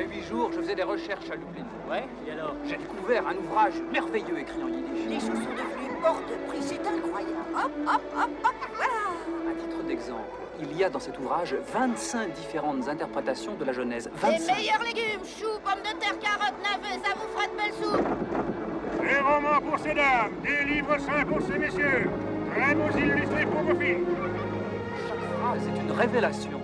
a 8 jours, je faisais des recherches à Lublin. Ouais, et alors? J'ai découvert un ouvrage merveilleux écrit en yiddish. Les choses sont devenues hors de prix, c'est incroyable. Hop, hop, hop, hop, voilà. À titre d'exemple, il y a dans cet ouvrage 25 différentes interprétations de la Genèse. 25. Les meilleurs légumes, choux, pommes de terre, carottes, navets, ça vous fera de belles soupes. Des romans pour ces dames, des livres saints pour ces messieurs, très beaux illustrés pour vos filles. Chaque phrase est une révélation.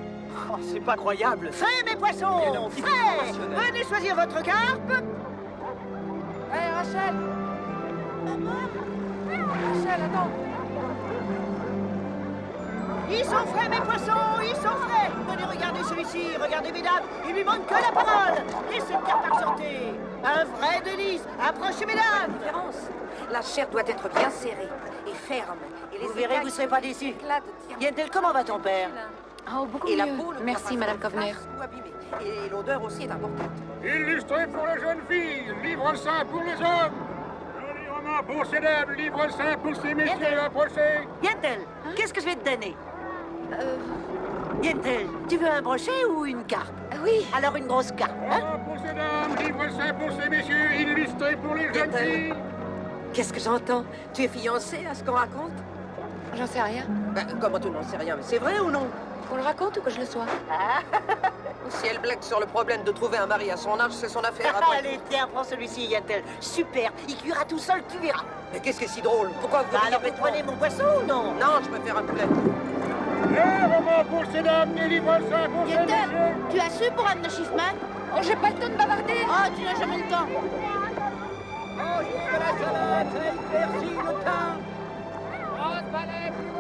Oh, c'est pas croyable. Frais, mes poissons! Et Frais! Venez choisir votre carpe! Hé, Rachel! Rachel, attends! Ils sont frais, mes poissons! Ils sont frais! Venez regarder celui-ci, regardez, mesdames! Il lui manque que la parole! Et cette carpe argentée! Un vrai délice! Approchez, mesdames! Différence. La chair doit être bien serrée et ferme. Et les Vous verrez, vous ne serez pas déçus. Yentel, comment va ton père? Oh, beaucoup Et la mieux. peau ne Merci, doit pas Madame faire Kovner. face ou abîmée. Et l'odeur aussi est importante. Illustrés pour les jeunes filles, livres saints pour les hommes. Jolis romans pour ces dames, livres saints pour ces messieurs, approchez. Yentel, qu'est-ce que je vais te donner? Yentel, tu veux un brochet ou une carpe? Oui. Alors une grosse carpe, hein? Romans pour ces dames, livres saints pour ces messieurs, illustrés pour les jeunes filles. Qu'est-ce que j'entends? Tu es fiancée à ce qu'on raconte? J'en sais rien. Comment tu n'en sais rien? Mais c'est vrai ou non? Qu'on le raconte ou que je le sois? Si elle blague sur le problème de trouver un mari à son âge, c'est son affaire. Après. Allez, tiens, prends celui-ci, Yentel. Super, il cuira tout seul, tu verras. Mais qu'est-ce qui est si drôle? Pourquoi vous Bah alors, riez vous prenez mon poisson ou non? Non, je préfère un poulet. Les romans pour ces dames, des livres saints pour ces Yetel, messieurs. tu as su pour Anne Schiffman? Oh, j'ai pas le temps de bavarder. Oh, tu n'as jamais le temps. Mangez de la salade, ça éclaircit le teint.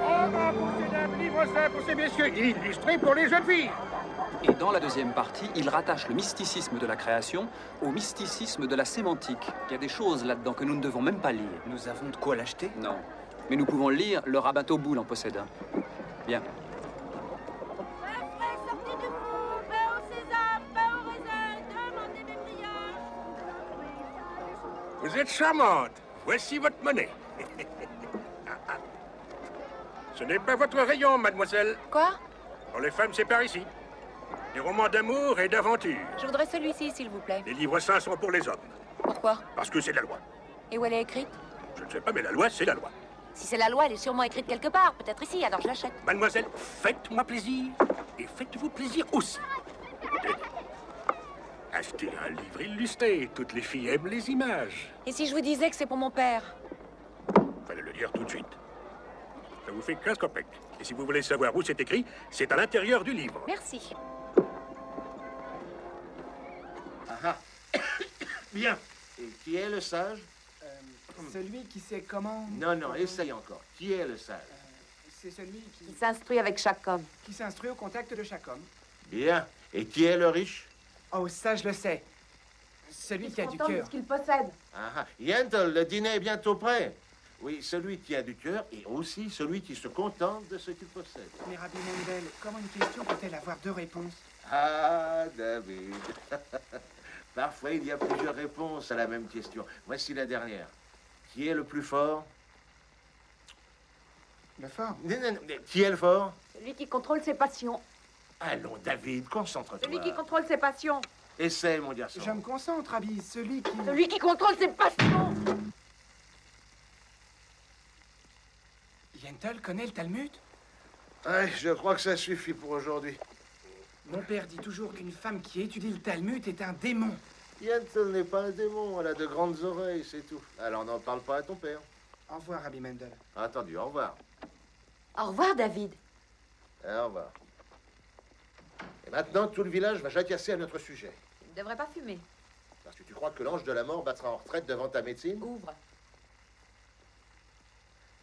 Romans pour ces dames, livres saints pour ces messieurs, illustrés pour les jeunes filles. Et dans la deuxième partie, il rattache le mysticisme de la création au mysticisme de la sémantique. Il y a des choses là-dedans que nous ne devons même pas lire. Nous avons de quoi l'acheter? Non. Mais nous pouvons le lire, le rabbin Boule en possède un. Bien. Sortez du four, pain au sésame, pain au raisin, demandez mes brioches. Vous êtes charmante. Voici votre monnaie. Ce n'est pas votre rayon, mademoiselle. Quoi? Pour les femmes, c'est par ici. Des romans d'amour et d'aventure. Je voudrais celui-ci, s'il vous plaît. Les livres saints sont pour les hommes. Pourquoi? Parce que c'est la loi. Et où elle est écrite? Je ne sais pas, mais la loi, c'est la loi. Si c'est la loi, elle est sûrement écrite quelque part. Peut-être ici, alors je l'achète. Mademoiselle, faites-moi plaisir. Et faites-vous plaisir aussi. Tenez. Achetez un livre illustré. Toutes les filles aiment les images. Et si je vous disais que c'est pour mon père? Fallait le lire tout de suite. Ça vous fait 15 kopecks. Et si vous voulez savoir où c'est écrit, c'est à l'intérieur du livre. Merci. Ah. Bien. Et qui est le sage? Celui qui sait comment... Non, non, essaye encore. Qui est le sage? C'est celui Il s'instruit avec chaque homme. qui s'instruit au contact de chaque homme. Bien. Et qui est le riche? Oh, ça, je le sais. Celui qui a du Contente de cœur. ce qu'il possède. Ah, Yentl, le dîner est bientôt prêt. Oui, celui qui a du cœur et aussi celui qui se contente de ce qu'il possède. Mais Rabbi Mendel, comment une question peut-elle avoir deux réponses? Ah, David. Parfois, il y a plusieurs réponses à la même question. Voici la dernière. Qui est le plus fort? Le fort. Non, non, non. Qui est le fort? Celui qui contrôle ses passions. Allons, David, concentre-toi. Celui qui contrôle ses passions. Essaie, mon garçon. Je me concentre, Rabbi. Celui qui... Celui qui contrôle ses passions. Yentl connaît le Talmud? Ouais, je crois que ça suffit pour aujourd'hui. Mon père dit toujours qu'une femme qui étudie le Talmud est un démon. Yentl n'est pas un démon, elle a de grandes oreilles, c'est tout. Alors n'en parle pas à ton père. Au revoir, Rabbi Mendel. Attendu, au revoir. Au revoir, David. Au revoir. Et maintenant, tout le village va jacasser à notre sujet. Il ne devrait pas fumer. Parce que tu crois que l'ange de la mort battra en retraite devant ta médecine? Ouvre.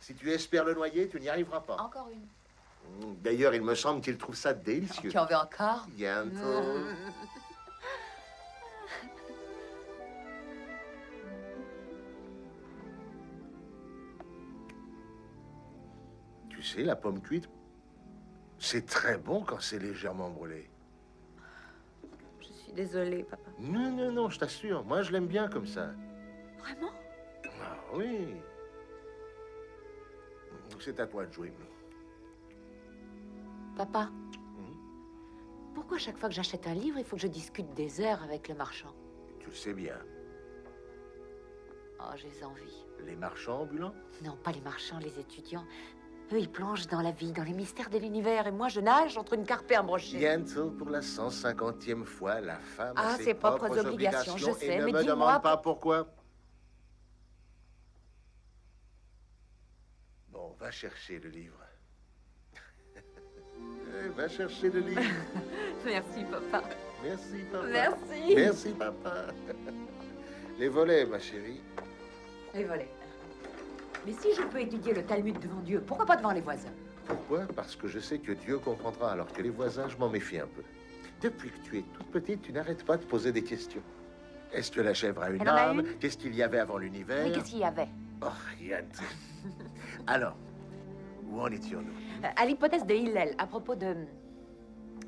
Si tu espères le noyer, tu n'y arriveras pas. Encore une. D'ailleurs, il me semble qu'il trouve ça délicieux. Tu en veux encore? Bientôt. Tu sais, la pomme cuite, c'est très bon quand c'est légèrement brûlé. Je suis désolée, papa. Non, non, non, je t'assure. Moi, je l'aime bien comme ça. Vraiment? Ah oui. C'est à toi de jouer. Papa, Pourquoi chaque fois que j'achète un livre, il faut que je discute des heures avec le marchand? Tu le sais bien. Oh, j'ai envie. Les marchands ambulants? Non, pas les marchands, les étudiants. Eux, ils plongent dans la vie, dans les mystères de l'univers, et moi, je nage entre une carpe et un brochet. Bientôt, pour la 150e fois, la femme a Ah, ses ses propres obligations, je sais, et ne mais me dis-moi demande que- pas pourquoi. Bon, va chercher le livre. Va chercher le livre. Merci, papa. Merci, papa. Merci. Merci, papa. Les volets, ma chérie. Les volets. Mais si je peux étudier le Talmud devant Dieu, pourquoi pas devant les voisins? Pourquoi? Parce que je sais que Dieu comprendra, alors que les voisins, je m'en méfie un peu. Depuis que tu es toute petite, tu n'arrêtes pas de poser des questions. Est-ce que la chèvre a une Elle en a âme? une? Qu'est-ce qu'il y avait avant l'univers? Mais qu'est-ce qu'il y avait? Oh, rien. Alors, où en étions-nous? À l'hypothèse de Hillel, à propos de...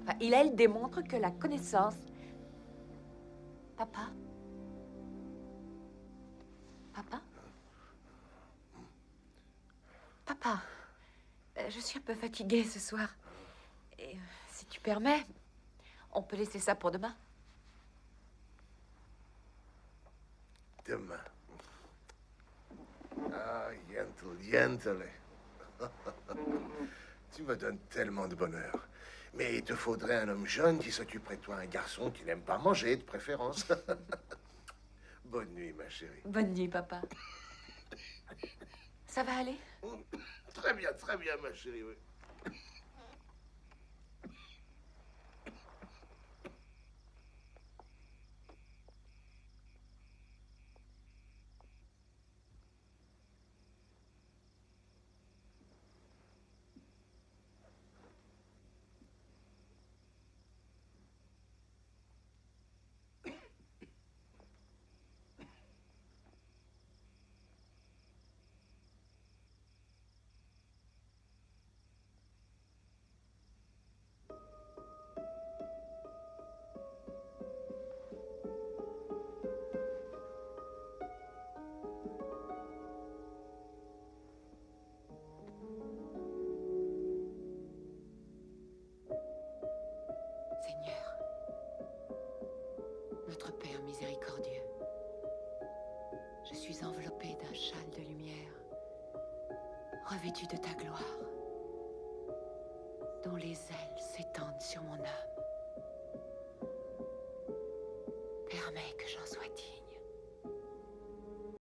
Enfin, Hillel démontre que la connaissance... Papa? Papa? Papa, je suis un peu fatiguée ce soir. Et si tu permets, on peut laisser ça pour demain. Demain. Ah, Yentl. Tu me donnes tellement de bonheur. Mais il te faudrait un homme jeune qui s'occuperait de toi, un garçon qui n'aime pas manger, de préférence. Bonne nuit, ma chérie. Bonne nuit, papa. Ça va aller? Très bien, ma chérie, oui. Seigneur, notre Père miséricordieux, je suis enveloppée d'un châle de lumière, revêtue de ta gloire, dont les ailes s'étendent sur mon âme. Permets que j'en sois digne.